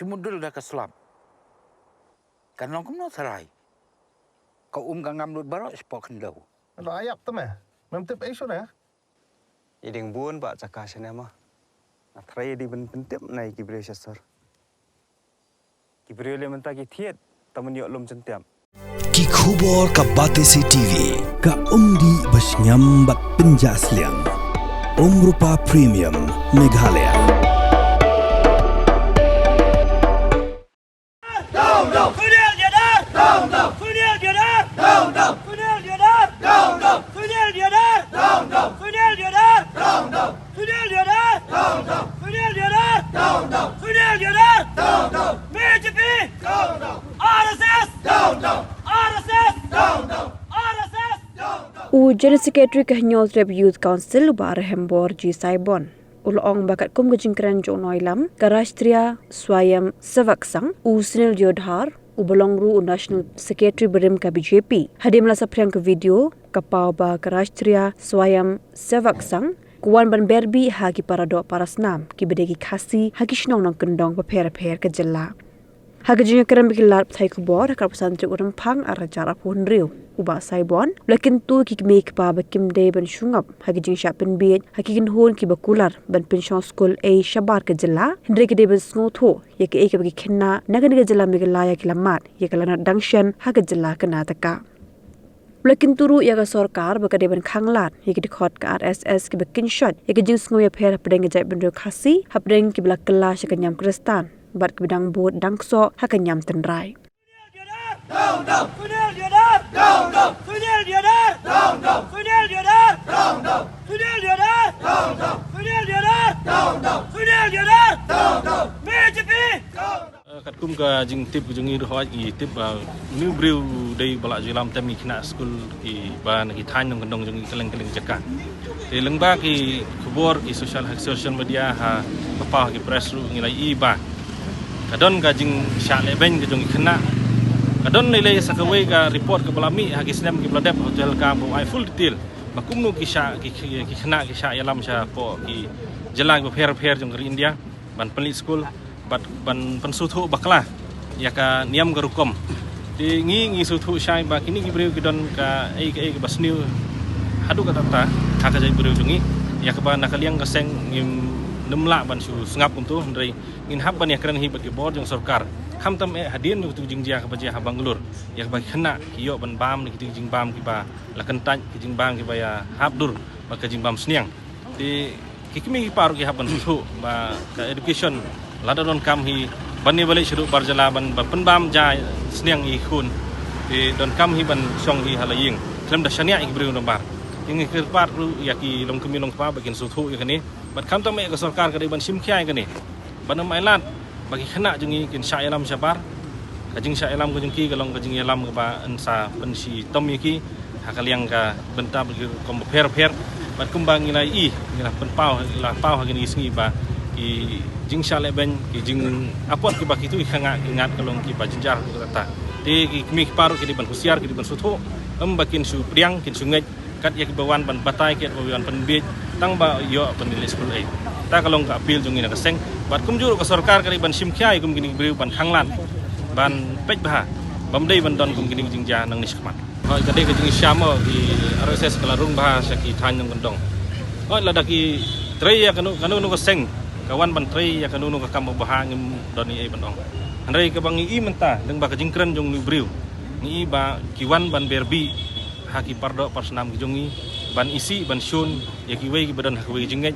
Cumudul dah keselam. Kan long kemno serai. Kau gangam lut barok sepok kendau. Lo ayap tu meh. Memtip isu dah. Iding buon ba cakah sana mah. Atrai di pentip nai kibriu syasar. Kibriu le mentah ki thiet tamen yok lom centiam. Ki khubor ka Batesi TV ka umdi basnyam bat penjaslian. Rupa Premium Meghalaya. Sunil Deodhar! Sunil Deodhar! Sunil Deodhar! Sunil Deodhar! Sunil Deodhar! Sunil Deodhar! Sunil Deodhar! Sunil Deodhar! BJP! RSS! RSS! RSS! General Secretary Kenyos Rep Youth Council Barahembor G Saibon. Ulong bakat kum ke Jingkren Jong Noilam, Karashtriya Swayam Sevak Sang, Sunil Deodhar, Ubalongru National Secretary Berim ka BJP. Hadim la sapriang ke video kapau ba Karashtriya Swayam Sevak Sang, kuan ban Berbih hagi Paradoh Parasnam, ki bedegi khasi hagi shnong nong kendong paper ke jela. Hagi Jingkren bikilat thai kubor ka pesantri urempang arajar apun riu. Uba Saibon, lakin tu ki make pa bakim day ban shungap, hagi jing syap penbit, hagi ginhun ki bakular, ban pension school A Shabar ke jela, hindre ki day ban snotho, ya ki eke bagi kena, nagan ke jela Meghalaya ki lamat, ya ka lana dangshan, hagi jela kena taka. Lakin turu ya ka sorkar baka day ban khanglat, ya ki dikhot ka RSS ki bakin shot, ya ki jing sngoy apher hapdeng ke jai bendro khasi, hapdeng ki belak kela syakanyam kristan, bat ki bidang bot dangso, hakanyam tenrai. Sunil Deodhar! Sunil Deodhar! Sunil Deodhar! Sunil Deodhar! Sunil Deodhar! Sunil Deodhar! BJP! Kat kum ka jing tip jungi roh ai tip new brew dei balak jilam tami kena school ki ban ki than nong kendong jungi keleng-keleng jaka. Ti lengba ki khubor ki social media ha papa ki press ru ngilai i ba. Kadon ka jing syak leben ke jungi kena kadon nilai sakawai ka report ke balami hagi senam ki bladap hotel ka bo ai full detail bakum nu ki sha ki khna ki sha yalam sha po ki jelang be pher jong ri India ban penlit school ban pensuthu bakla ya ka niam ka rukom ti ngi suthu shai ba kini ki breu ki don ka ai ka basniu hadu ka tata ha ka jai breu jungi ya ka ba nakaliang ka seng ngim nemla ban su sngap untu ndrei ngin hab ban ya kran hi ba ki bor jong sarkar kham tam hadin tu jingjia ka baje ha banglur ya ba khna ki yo ban bam ni ki jing bam ki ba la kentan ki jing bam ki ba ya habdur ba ka jing bam sniang ti ki kimi ki paru ki haban thu ba ka education ladon kam hi bani balik syuru barjala ban ba penbam ja sniang i khun ti don kam hi ban song hi halaying klem da shania ki breu nombar ingi ki par ru ya ki long kemi long pa bakin su thu ya kani bat kham tam ka sarkar ka ban sim khyai kani ban mailat bagi kena jungi kin sya alam syabar kajing sya alam kajing ki kalong kajing alam ka ba ansa pensi tom ki hakaliang ka benta bagi kom pher bat kumbang nilai i ngila penpau la pau hagin isngi ba ki jing sya leben ki jing apot ki ba ki tu khanga ingat kalong ki ba jinjar kata ti ki mi paru ki ban husiar ki ban sutho bakin su priang kin sungai kat ya ki bawan ban batai ki bawan penbit tang ba yo penilai school ai ta kalong ka appeal jungi na kaseng bat kumjur ka sarkar kari ban simkhyai kum gini breu ban khanglan ban pej bah bamdei ban don kum gini jingja nang niskmat hoi kadai ka jingi syamo di RSS kalarung bah saki than nang kendong hoi lada ki trei ya kanu nu kaseng kawan ban trei ya kanu nu ka kam bah ngim don ni ai ban ong andai ka bang i menta deng ba ka jingkren jong ni breu ni ba kiwan ban Berbih haki Paradoh Parasnam jongi ban isi ban shun ya ki wei ki badan hak wei jingai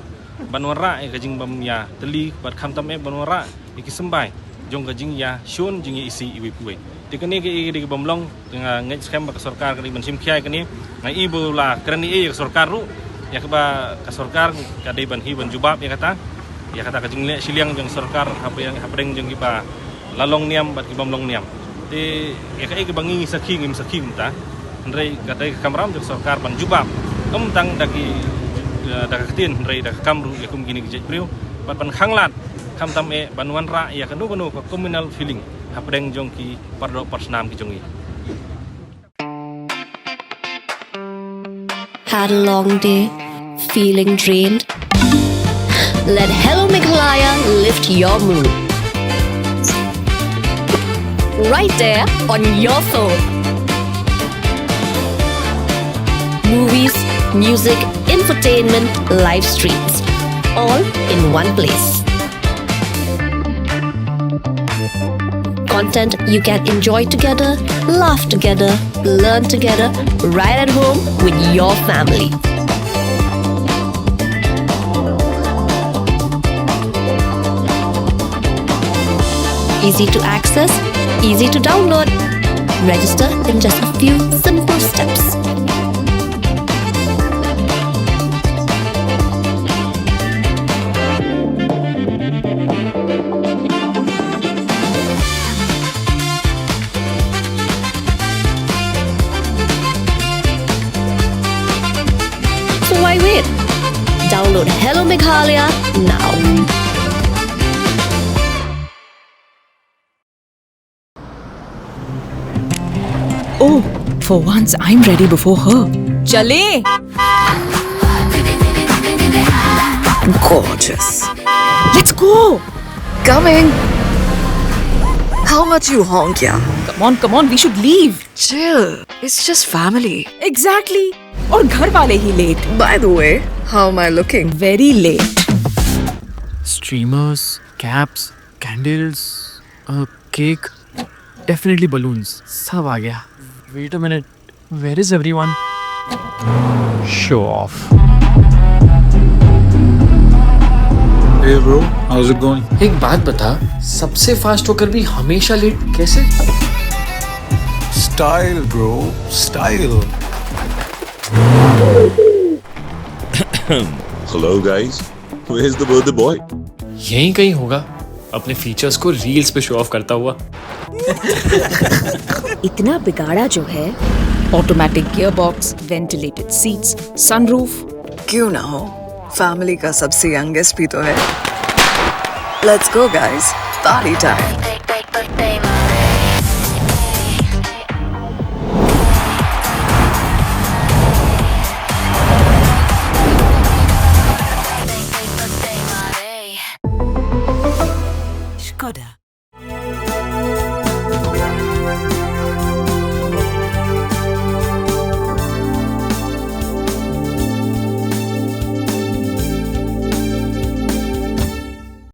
banwara e kajing bam ya teli bat kham tam e banwara iki sembai jong kajing ya shun jing isi iwi puwe tikani ke di bomlong dengan ngai scam ka sarkar kali ban sim khyai kani ngai ibu la krani e ka sarkar ru ya ka ba ka sarkar ka dei ban hi ban jubab ya kata kajing le siliang jong sarkar apa yang hapdeng jong ba lalong niam bat ki bomlong niam ti ya ka e bangi sakhi ngim sakhi ta ndrei ka dei kamram jong sarkar ban jubab tang daki dak tin rei dak kamru ya kum gini gejek priu bat ban khanglat kham tam e banwan ra ya kanu ko communal feeling hapdeng jongki Paradoh Parasnam ki jongi Had a long day, feeling drained? Let Hello Meghalaya lift your mood. right there on your phone. Movies, music, infotainment, live streams, all in one place. Content you can enjoy together, laugh together, learn together, right at home with your family. Easy to access, easy to download. Register in just a few simple steps. So why wait? Download Hello Meghalaya now. Oh, for once I'm ready before her. Chale! Gorgeous. Let's go! Coming. How much you honk, yeah? Come on, we should leave. Chill. It's just family. Exactly. और घर वाले ही late. By the way, how am I looking? Very late. Streamers, caps, candles, a cake, definitely balloons. सब आ गया. Wait a minute. Where is everyone? Show off. Hey bro, how's it going? एक बात बता, सबसे फास्ट होकर भी हमेशा लेट कैसे? Style bro, style. Hello guys, where's the birthday boy? यहीं कहीं होगा, अपने फीचर्स को रील्स पे शो ऑफ करता हुआ. इतना बिगाड़ा जो है. Automatic gearbox, ventilated seats, sunroof. क्यों ना हो? Family का सबसे youngest भी तो है. Let's go guys, party time.